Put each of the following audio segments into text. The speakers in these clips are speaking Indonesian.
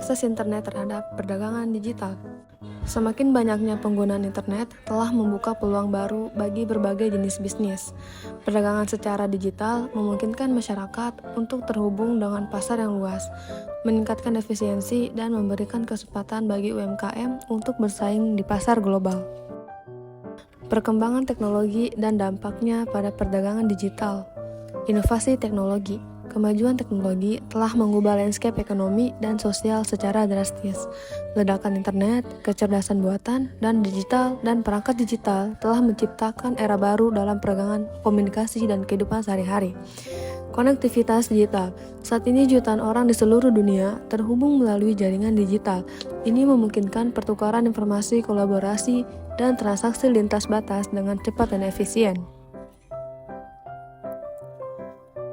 Akses internet terhadap perdagangan digital. Semakin banyaknya penggunaan internet telah membuka peluang baru bagi berbagai jenis bisnis. Perdagangan secara digital memungkinkan masyarakat untuk terhubung dengan pasar yang luas, meningkatkan efisiensi, dan memberikan kesempatan bagi UMKM untuk bersaing di pasar global. Perkembangan teknologi dan dampaknya pada perdagangan digital. Inovasi teknologi. Kemajuan teknologi telah mengubah landscape ekonomi dan sosial secara drastis. Ledakan internet, kecerdasan buatan, dan perangkat digital telah menciptakan era baru dalam perdagangan, komunikasi, dan kehidupan sehari-hari. Konektivitas digital. Saat ini jutaan orang di seluruh dunia terhubung melalui jaringan digital. Ini memungkinkan pertukaran informasi, kolaborasi, dan transaksi lintas batas dengan cepat dan efisien.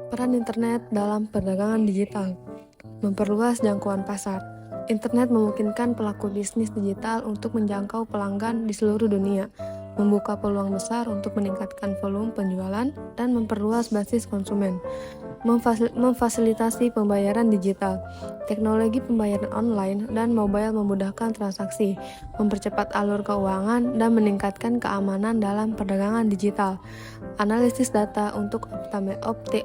Peran internet dalam perdagangan digital. Memperluas jangkauan pasar. Internet memungkinkan pelaku bisnis digital untuk menjangkau pelanggan di seluruh dunia, membuka peluang besar untuk meningkatkan volume penjualan dan memperluas basis konsumen. Memfasilitasi pembayaran digital. Teknologi pembayaran online dan mobile memudahkan transaksi, mempercepat alur keuangan, dan meningkatkan keamanan dalam perdagangan digital. Analisis data untuk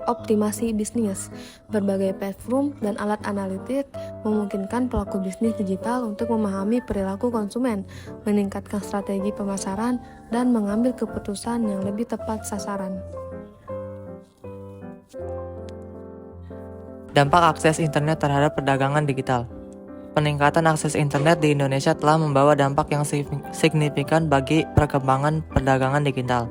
optimasi bisnis. Berbagai platform dan alat analitik memungkinkan pelaku bisnis digital untuk memahami perilaku konsumen, meningkatkan strategi pemasaran, dan mengambil keputusan yang lebih tepat sasaran. Dampak akses internet terhadap perdagangan digital. Peningkatan akses internet di Indonesia telah membawa dampak yang signifikan bagi perkembangan perdagangan digital.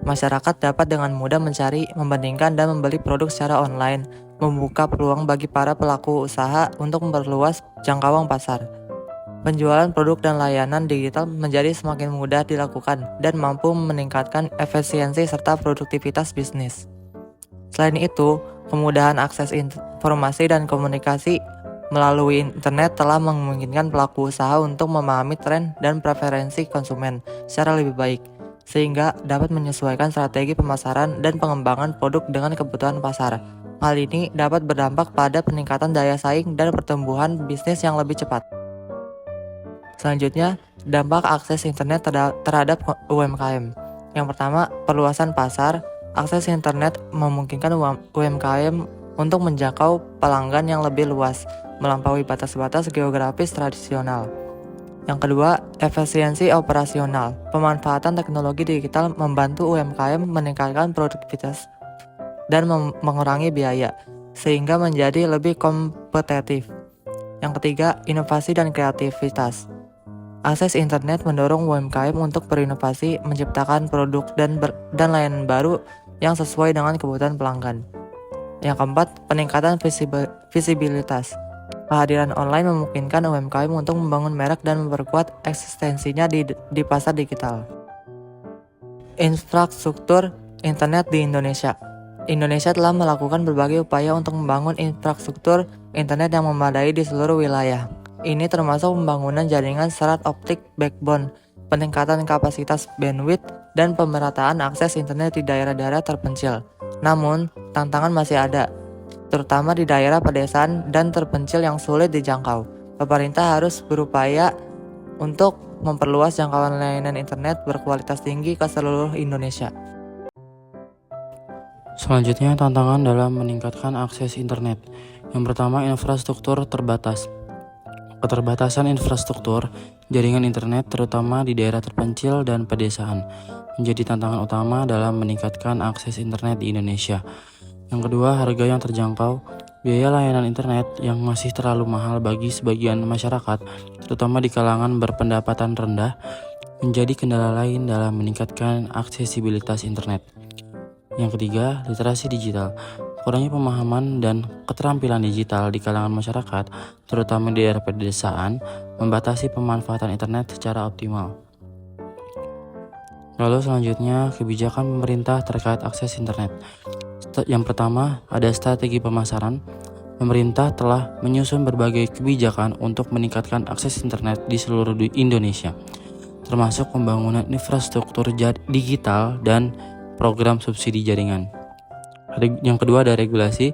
Masyarakat dapat dengan mudah mencari, membandingkan, dan membeli produk secara online, membuka peluang bagi para pelaku usaha untuk memperluas jangkauan pasar. Penjualan produk dan layanan digital menjadi semakin mudah dilakukan dan mampu meningkatkan efisiensi serta produktivitas bisnis. Selain itu, kemudahan akses informasi dan komunikasi melalui internet telah memungkinkan pelaku usaha untuk memahami tren dan preferensi konsumen secara lebih baik, sehingga dapat menyesuaikan strategi pemasaran dan pengembangan produk dengan kebutuhan pasar. Hal ini dapat berdampak pada peningkatan daya saing dan pertumbuhan bisnis yang lebih cepat. Selanjutnya, dampak akses internet terhadap UMKM. Yang pertama, perluasan pasar. Akses internet memungkinkan UMKM untuk menjangkau pelanggan yang lebih luas, melampaui batas-batas geografis tradisional. Yang kedua, efisiensi operasional. Pemanfaatan teknologi digital membantu UMKM meningkatkan produktivitas dan mengurangi biaya, sehingga menjadi lebih kompetitif. Yang ketiga, inovasi dan kreativitas. Akses internet mendorong UMKM untuk berinovasi, menciptakan produk dan layanan baru yang sesuai dengan kebutuhan pelanggan. Yang keempat, peningkatan visibilitas. Kehadiran online memungkinkan UMKM untuk membangun merek dan memperkuat eksistensinya di pasar digital. Infrastruktur internet di Indonesia. Indonesia telah melakukan berbagai upaya untuk membangun infrastruktur internet yang memadai di seluruh wilayah. Ini termasuk pembangunan jaringan serat optik backbone, peningkatan kapasitas bandwidth, dan pemerataan akses internet di daerah-daerah terpencil. Namun, tantangan masih ada, terutama di daerah pedesaan dan terpencil yang sulit dijangkau. Pemerintah harus berupaya untuk memperluas jangkauan layanan internet berkualitas tinggi ke seluruh Indonesia. Selanjutnya, tantangan dalam meningkatkan akses internet. Yang pertama, infrastruktur terbatas. Keterbatasan infrastruktur jaringan internet terutama di daerah terpencil dan pedesaan menjadi tantangan utama dalam meningkatkan akses internet di Indonesia. Yang kedua, harga yang terjangkau. Biaya layanan internet yang masih terlalu mahal bagi sebagian masyarakat, terutama di kalangan berpendapatan rendah, menjadi kendala lain dalam meningkatkan aksesibilitas internet. Yang ketiga, literasi digital. Kurangnya pemahaman dan keterampilan digital di kalangan masyarakat, terutama di daerah pedesaan, membatasi pemanfaatan internet secara optimal. Lalu selanjutnya, kebijakan pemerintah terkait akses internet. Yang pertama, ada strategi pemasaran. Pemerintah telah menyusun berbagai kebijakan untuk meningkatkan akses internet di seluruh Indonesia, termasuk pembangunan infrastruktur digital dan program subsidi jaringan. Yang kedua, ada regulasi.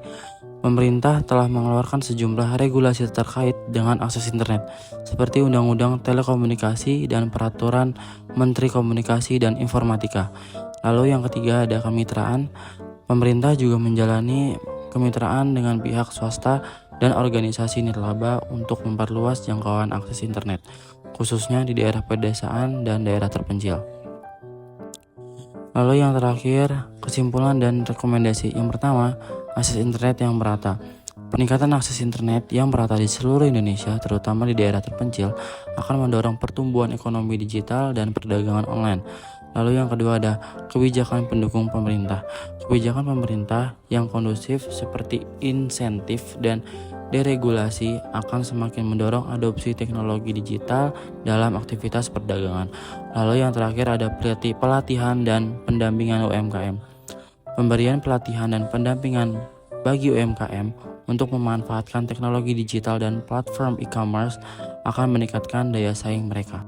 Pemerintah telah mengeluarkan sejumlah regulasi terkait dengan akses internet, seperti Undang-Undang Telekomunikasi dan Peraturan Menteri Komunikasi dan Informatika. Lalu yang ketiga ada kemitraan. Pemerintah juga menjalani kemitraan dengan pihak swasta dan organisasi nirlaba untuk memperluas jangkauan akses internet, khususnya di daerah pedesaan dan daerah terpencil. Lalu yang terakhir, kesimpulan dan rekomendasi. Yang pertama, akses internet yang merata. Peningkatan akses internet yang merata di seluruh Indonesia, terutama di daerah terpencil, akan mendorong pertumbuhan ekonomi digital dan perdagangan online. Lalu yang kedua ada kebijakan pendukung pemerintah. Kebijakan pemerintah yang kondusif seperti insentif dan deregulasi akan semakin mendorong adopsi teknologi digital dalam aktivitas perdagangan. Lalu yang terakhir ada pelatihan dan pendampingan UMKM. Pemberian pelatihan dan pendampingan bagi UMKM untuk memanfaatkan teknologi digital dan platform e-commerce akan meningkatkan daya saing mereka.